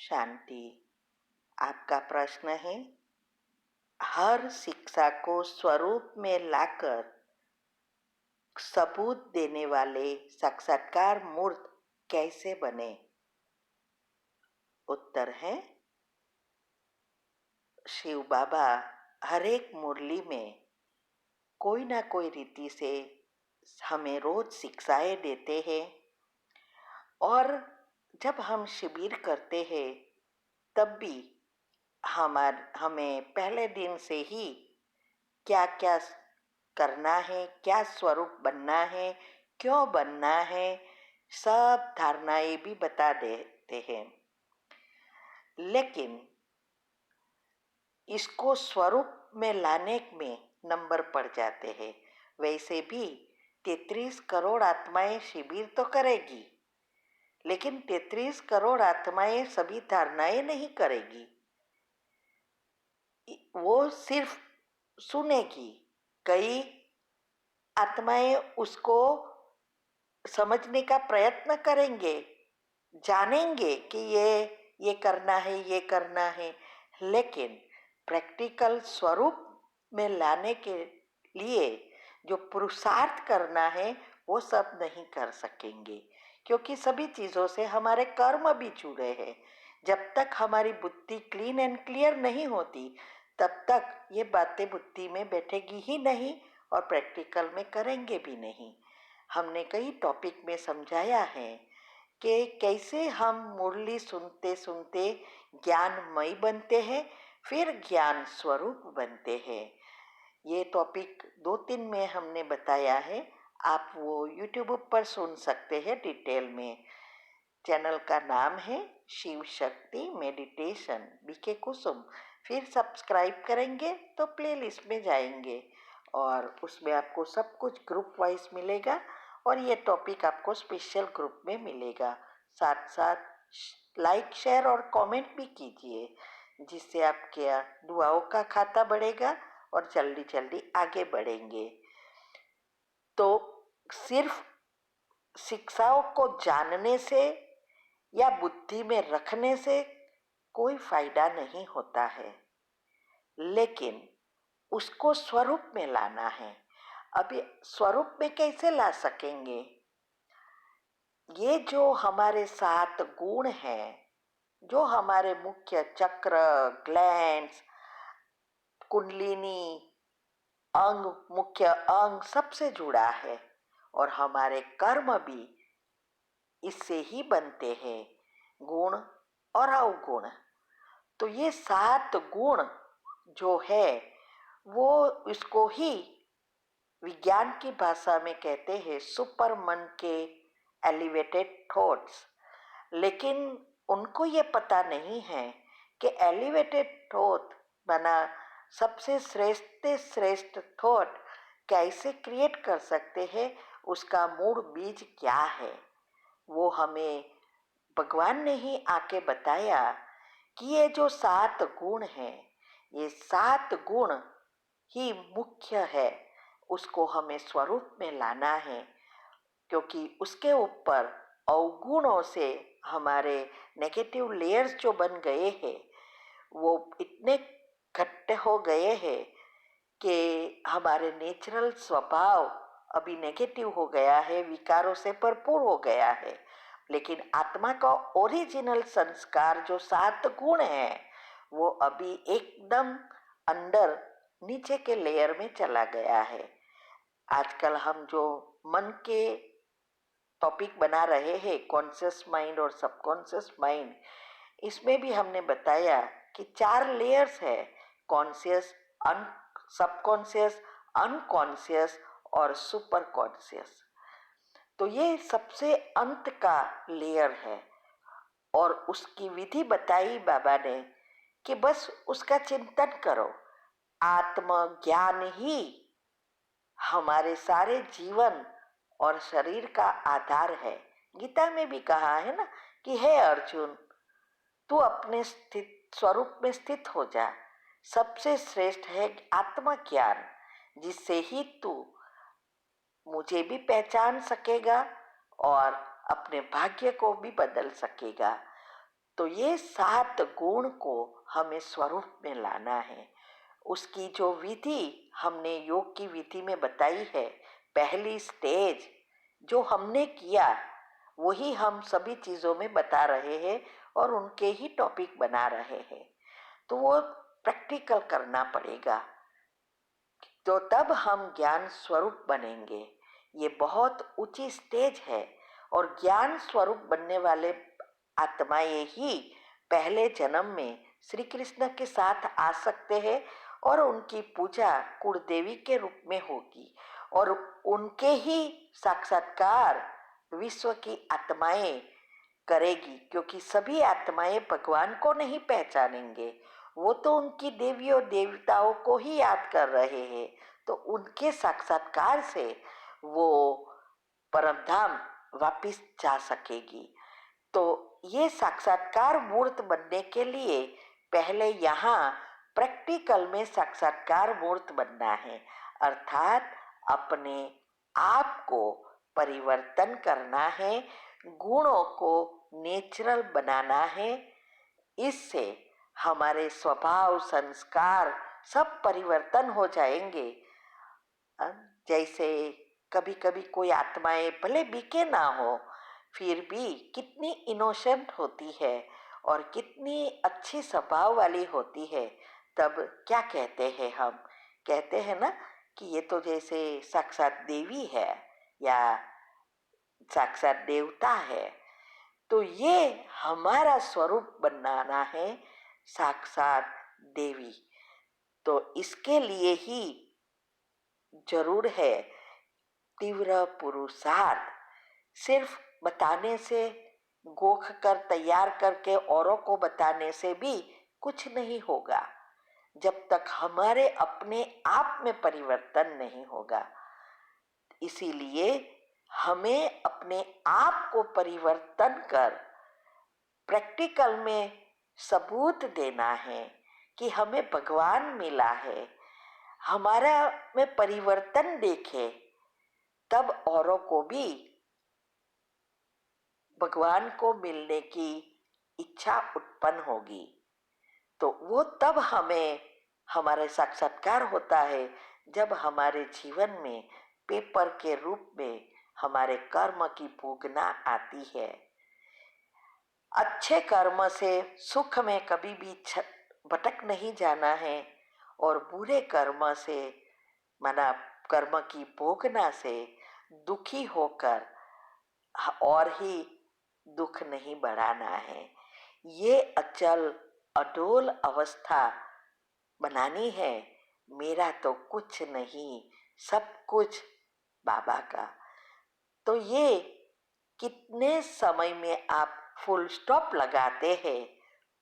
शांति। आपका प्रश्न है, हर शिक्षा को स्वरूप में लाकर सबूत देने वाले साक्षात्कार मूर्त कैसे बने? उत्तर है, शिव बाबा हर एक मुरली में कोई ना कोई रीति से हमें रोज शिक्षाएं देते हैं और जब हम शिविर करते हैं तब भी हमें पहले दिन से ही क्या क्या करना है, क्या स्वरूप बनना है, क्यों बनना है, सब धारणाएं भी बता देते हैं। लेकिन इसको स्वरूप में लाने में नंबर पड़ जाते हैं। वैसे भी 33 करोड़ आत्माएं शिविर तो करेगी, लेकिन 33 करोड़ आत्माएं सभी धारणाएं नहीं करेगी। वो सिर्फ सुनेगी। कई आत्माएं उसको समझने का प्रयत्न करेंगे, जानेंगे कि ये करना है, ये करना है, लेकिन प्रैक्टिकल स्वरूप में लाने के लिए जो पुरुषार्थ करना है वो सब नहीं कर सकेंगे, क्योंकि सभी चीज़ों से हमारे कर्म भी जुड़े हैं। जब तक हमारी बुद्धि क्लीन एंड क्लियर नहीं होती तब तक ये बातें बुद्धि में बैठेगी ही नहीं और प्रैक्टिकल में करेंगे भी नहीं। हमने कई टॉपिक में समझाया है कि कैसे हम मुरली सुनते सुनते ज्ञानमय बनते हैं, फिर ज्ञान स्वरूप बनते हैं। ये टॉपिक 2-3 में हमने बताया है, आप वो यूट्यूब पर सुन सकते हैं डिटेल में। चैनल का नाम है शिव शक्ति मेडिटेशन बीके कुसुम। फिर सब्सक्राइब करेंगे तो प्लेलिस्ट में जाएंगे और उसमें आपको सब कुछ ग्रुप वाइज मिलेगा और ये टॉपिक आपको स्पेशल ग्रुप में मिलेगा। साथ साथ लाइक, शेयर और कमेंट भी कीजिए, जिससे आपके दुआओं का खाता बढ़ेगा और जल्दी जल्दी आगे बढ़ेंगे। तो सिर्फ शिक्षाओं को जानने से या बुद्धि में रखने से कोई फायदा नहीं होता है, लेकिन उसको स्वरूप में लाना है। अभी स्वरूप में कैसे ला सकेंगे? ये जो हमारे 7 गुण हैं, जो हमारे मुख्य चक्र, ग्लैंड्स, कुंडलिनी, अंग, मुख्य अंग सबसे जुड़ा है और हमारे कर्म भी इससे ही बनते हैं, गुण और अवगुण। तो ये 7 गुण जो है वो इसको ही विज्ञान की भाषा में कहते हैं सुपर मन के एलिवेटेड थॉट्स। लेकिन उनको ये पता नहीं है कि एलिवेटेड थॉट बना सबसे श्रेष्ठ थॉट कैसे क्रिएट कर सकते हैं, उसका मूल बीज क्या है वो हमें भगवान ने ही आके बताया कि ये जो 7 गुण हैं, ये 7 गुण ही मुख्य है, उसको हमें स्वरूप में लाना है, क्योंकि उसके ऊपर अवगुणों से हमारे नेगेटिव लेयर्स जो बन गए हैं वो इतने इकट्ठे हो गए हैं कि हमारे नेचुरल स्वभाव अभी नेगेटिव हो गया है, विकारों से भरपूर हो गया है। लेकिन आत्मा का ओरिजिनल संस्कार जो 7 गुण है वो अभी एकदम अंदर नीचे के लेयर में चला गया है। आजकल हम जो मन के टॉपिक बना रहे हैं, कॉन्शियस माइंड और सबकॉन्शियस माइंड, इसमें भी हमने बताया कि 4 लेयर्स है, कॉन्शियस, सबकॉन्शियस, अनकॉन्शियस और सुपर कॉन्शियस। तो ये सबसे अंत का लेयर है और उसकी विधि बताई बाबा ने कि बस उसका चिंतन करो। आत्मज्ञान ही हमारे सारे जीवन और शरीर का आधार है। गीता में भी कहा है ना कि हे अर्जुन, तू अपने स्थित स्वरूप में स्थित हो जा। सबसे श्रेष्ठ है आत्मज्ञान, जिससे ही तू मुझे भी पहचान सकेगा और अपने भाग्य को भी बदल सकेगा। तो ये 7 गुण को हमें स्वरूप में लाना है। उसकी जो विधि हमने योग की विधि में बताई है, पहली स्टेज जो हमने किया वही हम सभी चीज़ों में बता रहे हैं और उनके ही टॉपिक बना रहे हैं। तो वो प्रैक्टिकल करना पड़ेगा, तो तब हम ज्ञान स्वरूप बनेंगे। ये बहुत ऊंची स्टेज है और ज्ञान स्वरूप बनने वाले आत्माएं ही पहले जन्म में श्री कृष्ण के साथ आ सकते हैं और उनकी पूजा कुलदेवी के रूप में होगी और उनके ही साक्षात्कार विश्व की आत्माएं करेगी, क्योंकि सभी आत्माएं भगवान को नहीं पहचानेंगे, वो तो उनकी देवियों देवताओं को ही याद कर रहे हैं। तो उनके साक्षात्कार से वो परमधाम वापिस जा सकेगी। तो ये साक्षात्कार मूर्त बनने के लिए पहले यहाँ प्रैक्टिकल में साक्षात्कार मूर्त बनना है, अर्थात अपने आप को परिवर्तन करना है, गुणों को नेचुरल बनाना है। इससे हमारे स्वभाव संस्कार सब परिवर्तन हो जाएंगे। जैसे कभी कभी कोई आत्माएं भले बीके ना हो, फिर भी कितनी इनोसेंट होती है और कितनी अच्छी स्वभाव वाली होती है। तब क्या कहते हैं, हम कहते हैं ना कि ये तो जैसे साक्षात देवी है या साक्षात देवता है। तो ये हमारा स्वरूप बनाना है, साक्षात देवी। तो इसके लिए ही जरूर है तीव्र पुरुषार्थ। सिर्फ बताने से, गोख कर तैयार करके औरों को बताने से भी कुछ नहीं होगा जब तक हमारे अपने आप में परिवर्तन नहीं होगा। इसीलिए हमें अपने आप को परिवर्तन कर प्रैक्टिकल में सबूत देना है कि हमें भगवान मिला है। हमारा में परिवर्तन देखे तब औरों को भी भगवान को मिलने की इच्छा उत्पन्न होगी। तो वो तब हमें हमारे साक्षात्कार होता है जब हमारे जीवन में पेपर के रूप में हमारे कर्म की भोगना आती है। अच्छे कर्म से सुख में कभी भी भटक नहीं जाना है और बुरे कर्म से माना कर्म की भोगना से दुखी होकर और ही दुख नहीं बढ़ाना है। ये अचल अडोल अवस्था बनानी है। मेरा तो कुछ नहीं, सब कुछ बाबा का। तो ये कितने समय में आप फुल स्टॉप लगाते हैं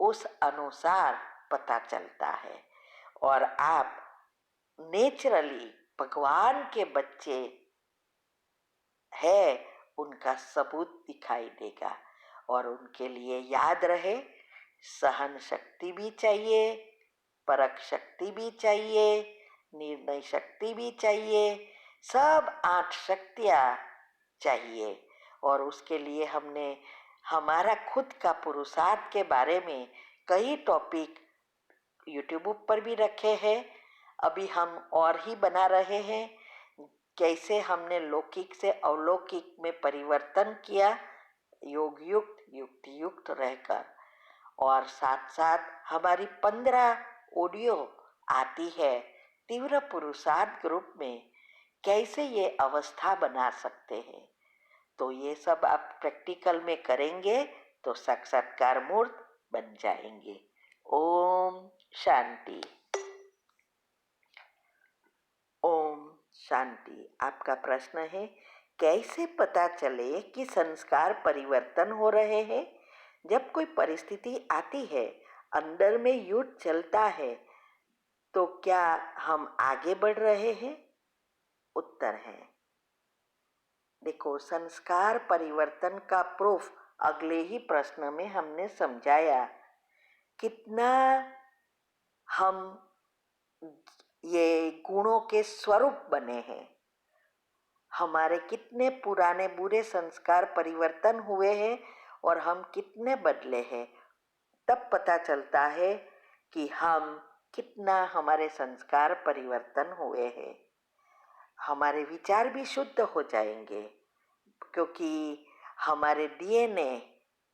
उस अनुसार पता चलता है और आप नेचुरली भगवान के बच्चे है उनका सबूत दिखाई देगा। और उनके लिए याद रहे, सहन शक्ति भी चाहिए, परख शक्ति भी चाहिए, निर्णय शक्ति भी चाहिए, सब 8 शक्तियाँ चाहिए। और उसके लिए हमने हमारा खुद का पुरुषार्थ के बारे में कई टॉपिक यूट्यूब पर भी रखे हैं। अभी हम और ही बना रहे हैं, कैसे हमने लौकिक से अलौकिक में परिवर्तन किया योग युक्त युक्ति युक्त रहकर। और साथ साथ हमारी 15 ऑडियो आती है तीव्र पुरुषार्थ ग्रुप में, कैसे ये अवस्था बना सकते हैं। तो ये सब आप प्रैक्टिकल में करेंगे तो साक्षात्कार मूर्त बन जाएंगे। ओम शांति। ओम शांति। आपका प्रश्न है, कैसे पता चले कि संस्कार परिवर्तन हो रहे हैं? जब कोई परिस्थिति आती है, अंदर में युद्ध चलता है, तो क्या हम आगे बढ़ रहे हैं? उत्तर है, देखो, संस्कार परिवर्तन का प्रूफ अगले ही प्रश्न में हमने समझाया। कितना हम ये गुणों के स्वरूप बने हैं, हमारे कितने पुराने बुरे संस्कार परिवर्तन हुए हैं और हम कितने बदले हैं, तब पता चलता है कि हम कितना हमारे संस्कार परिवर्तन हुए हैं। हमारे विचार भी शुद्ध हो जाएंगे, क्योंकि हमारे DNA,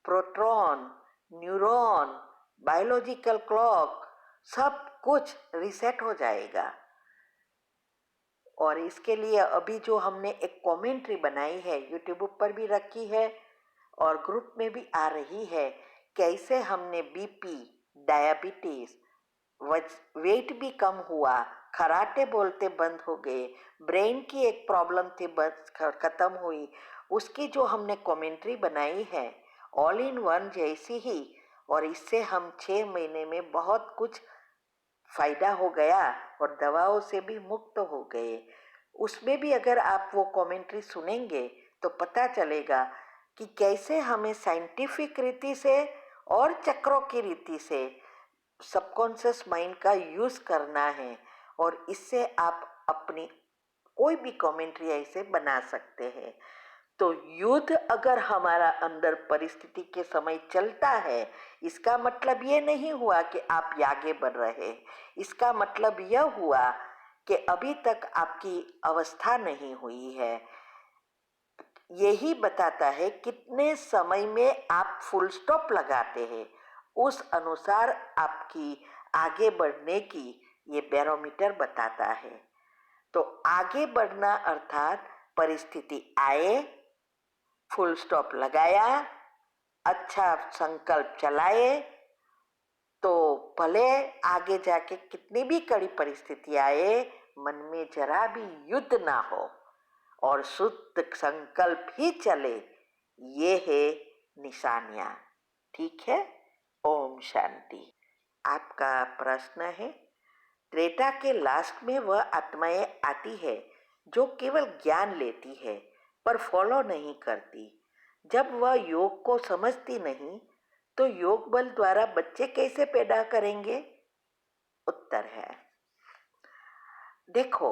proton, neuron, biological clock सब कुछ रीसेट हो जाएगा। और इसके लिए अभी जो हमने एक कमेंट्री बनाई है, यूट्यूब पर भी रखी है और ग्रुप में भी आ रही है, कैसे हमने बीपी, डायबिटीज, वेट भी कम हुआ, खराटे बोलते बंद हो गए, ब्रेन की एक प्रॉब्लम थी बस खत्म हुई, उसकी जो हमने कमेंट्री बनाई है ऑल इन वन जैसी ही। और इससे हम 6 महीने में बहुत कुछ फायदा हो गया और दवाओं से भी मुक्त हो गए। उसमें भी अगर आप वो कमेंट्री सुनेंगे तो पता चलेगा कि कैसे हमें साइंटिफिक रीति से और चक्रों की रीति से सबकॉन्शियस माइंड का यूज करना है। और इससे आप अपनी कोई भी कमेंट्री ऐसे बना सकते हैं। तो युद्ध अगर हमारा अंदर परिस्थिति के समय चलता है, इसका मतलब ये नहीं हुआ कि आप आगे बढ़ रहे, इसका मतलब यह हुआ कि अभी तक आपकी अवस्था नहीं हुई है। यही बताता है कितने समय में आप फुल स्टॉप लगाते हैं, उस अनुसार आपकी आगे बढ़ने की ये बैरोमीटर बताता है। तो आगे बढ़ना अर्थात परिस्थिति आए, फुल स्टॉप लगाया, अच्छा संकल्प चलाए, तो भले आगे जाके कितनी भी कड़ी परिस्थिति आए, मन में जरा भी युद्ध ना हो और शुद्ध संकल्प ही चले। ये है निशानियां। ठीक है। ओम शांति। आपका प्रश्न है, त्रेता के लास्ट में वह आत्माएं आती है जो केवल ज्ञान लेती है पर फॉलो नहीं करती। जब वह योग को समझती नहीं तो योग बल द्वारा बच्चे कैसे पैदा करेंगे? उत्तर है, देखो,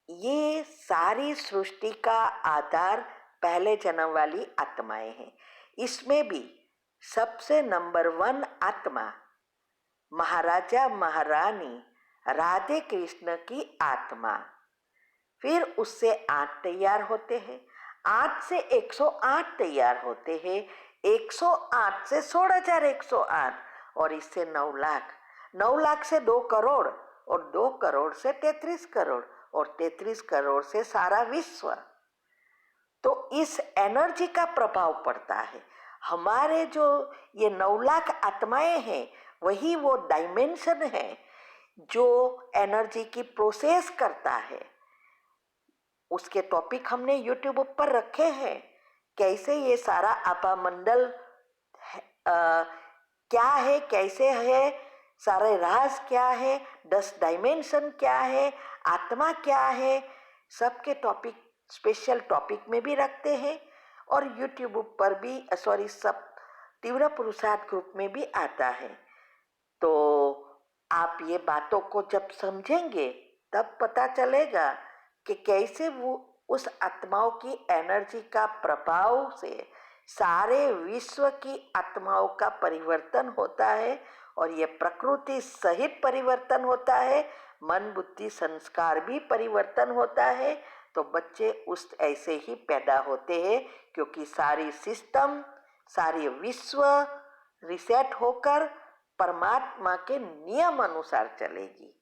ये सारी सृष्टि का आधार पहले जन्म वाली आत्माएं हैं। इसमें भी सबसे नंबर 1 आत्मा महाराजा महारानी राधे कृष्ण की आत्मा। फिर उससे 8 तैयार होते हैं, 8 से 108 तैयार होते हैं, 108 से 16,108 और इससे 9 लाख, 9 लाख से 2 करोड़ और 2 करोड़ से 33 करोड़ और 33 करोड़ से सारा विश्व। तो इस एनर्जी का प्रभाव पड़ता है। हमारे जो ये 9 लाख आत्माएं हैं, वही वो डायमेंशन है जो एनर्जी की प्रोसेस करता है। उसके टॉपिक हमने यूट्यूब पर रखे हैं, कैसे ये सारा आभा मंडल क्या है, कैसे है, सारे राज क्या है, 10 डायमेंशन क्या है, आत्मा क्या है, सबके टॉपिक स्पेशल टॉपिक में भी रखते हैं और यूट्यूब पर भी सब तीव्र पुरुषार्थ ग्रुप में भी आता है। तो आप ये बातों को जब समझेंगे तब पता चलेगा कि कैसे वो उस आत्माओं की एनर्जी का प्रभाव से सारे विश्व की आत्माओं का परिवर्तन होता है और ये प्रकृति सहित परिवर्तन होता है, मन बुद्धि संस्कार भी परिवर्तन होता है। तो बच्चे उस ऐसे ही पैदा होते हैं, क्योंकि सारी सिस्टम, सारी विश्व रिसेट होकर परमात्मा के नियम अनुसार चलेगी।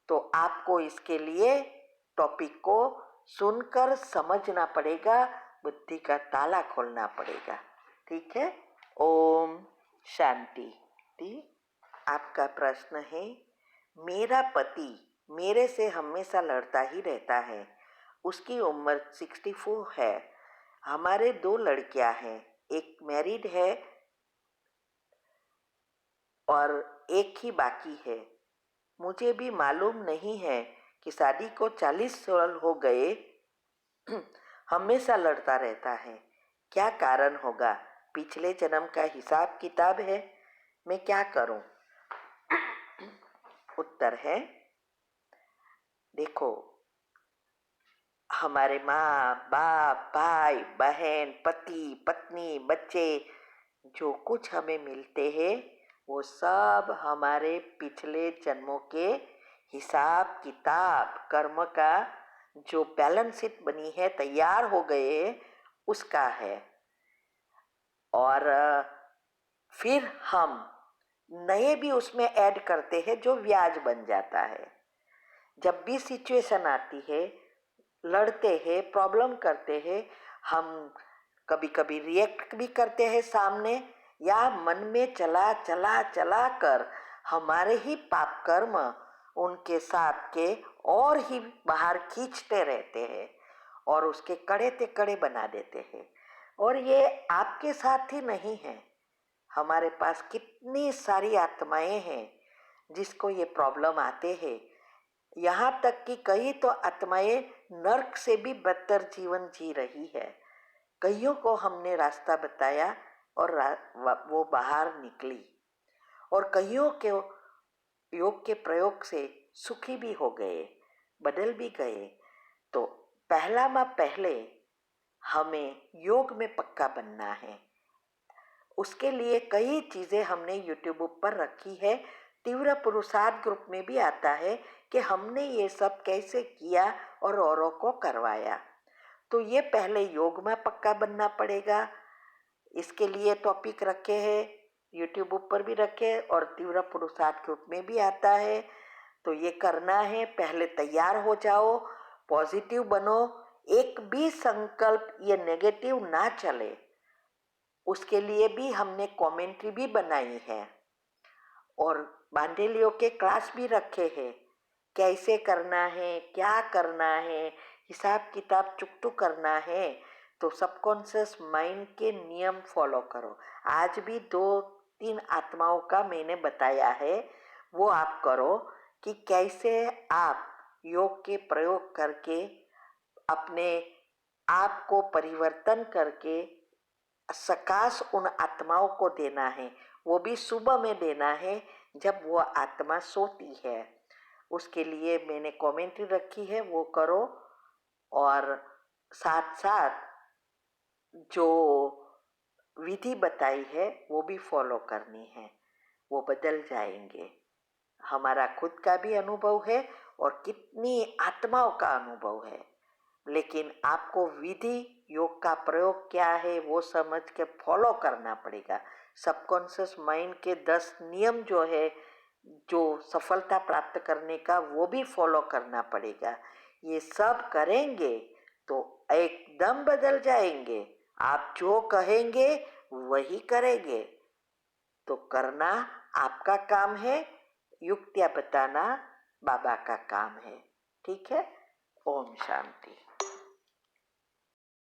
तो आपको इसके लिए टॉपिक को सुनकर समझना पड़ेगा, बुद्धि का ताला खोलना पड़ेगा। ठीक है। ओम शांति। आपका प्रश्न है, मेरा पति मेरे से हमेशा लड़ता ही रहता है, उसकी उम्र 64 है, हमारे 2 लड़कियां हैं, एक मैरिड है और एक ही बाकी है। मुझे भी मालूम नहीं है कि शादी को 40 साल हो गए, हमेशा लड़ता रहता है, क्या कारण होगा? पिछले जन्म का हिसाब किताब है, मैं क्या करूं? उत्तर है, देखो, हमारे माँ बाप, भाई बहन, पति पत्नी, बच्चे जो कुछ हमें मिलते हैं वो सब हमारे पिछले जन्मों के हिसाब किताब कर्म का जो बैलेंस शीट बनी है, तैयार हो गए, उसका है। और फिर हम नए भी उसमें ऐड करते हैं जो ब्याज बन जाता है। जब भी सिचुएशन आती है, लड़ते हैं, प्रॉब्लम करते हैं, हम कभी कभी रिएक्ट भी करते हैं सामने, या मन में चला चला चला कर हमारे ही पाप कर्म उनके साथ के और ही बाहर खींचते रहते हैं और उसके कड़े ते कड़े बना देते हैं। और ये आपके साथ ही नहीं है, हमारे पास कितनी सारी आत्माएं हैं जिसको ये प्रॉब्लम आते हैं। यहाँ तक कि कई तो आत्माएं नर्क से भी बदतर जीवन जी रही है। कईयों को हमने रास्ता बताया और वो बाहर निकली, और कईयों के योग के प्रयोग से सुखी भी हो गए, बदल भी गए। तो पहले हमें योग में पक्का बनना है। उसके लिए कई चीज़ें हमने यूट्यूब पर रखी है। तीव्र पुरुषार्थ ग्रुप में भी आता है कि हमने ये सब कैसे किया और औरों को करवाया। तो ये पहले योग में पक्का बनना पड़ेगा। इसके लिए टॉपिक रखे हैं, यूट्यूब पर भी रखे और तीव्र पुरुषार्थ ग्रुप में भी आता है। तो ये करना है, पहले तैयार हो जाओ, पॉजिटिव बनो, एक भी संकल्प ये नेगेटिव ना चले। उसके लिए भी हमने कमेंट्री भी बनाई है और बांडेलियों के क्लास भी रखे हैं, कैसे करना है, क्या करना है, हिसाब किताब चुकतू करना है। तो सबकॉन्शियस माइंड के नियम फॉलो करो। आज भी 2-3 आत्माओं का मैंने बताया है, वो आप करो कि कैसे आप योग के प्रयोग करके अपने आप को परिवर्तन करके सकाश उन आत्माओं को देना है। वो भी सुबह में देना है जब वो आत्मा सोती है। उसके लिए मैंने कमेंट्री रखी है, वो करो। और साथ साथ जो विधि बताई है वो भी फॉलो करनी है, वो बदल जाएंगे। हमारा खुद का भी अनुभव है और कितनी आत्माओं का अनुभव है। लेकिन आपको विधि योग का प्रयोग क्या है वो समझ के फॉलो करना पड़ेगा। सबकॉन्शियस माइंड के 10 नियम जो है, जो सफलता प्राप्त करने का, वो भी फॉलो करना पड़ेगा। ये सब करेंगे तो एकदम बदल जाएंगे। आप जो कहेंगे वही करेंगे। तो करना आपका काम है, युक्तियां बताना बाबा का काम है। ठीक है। ओम शांति।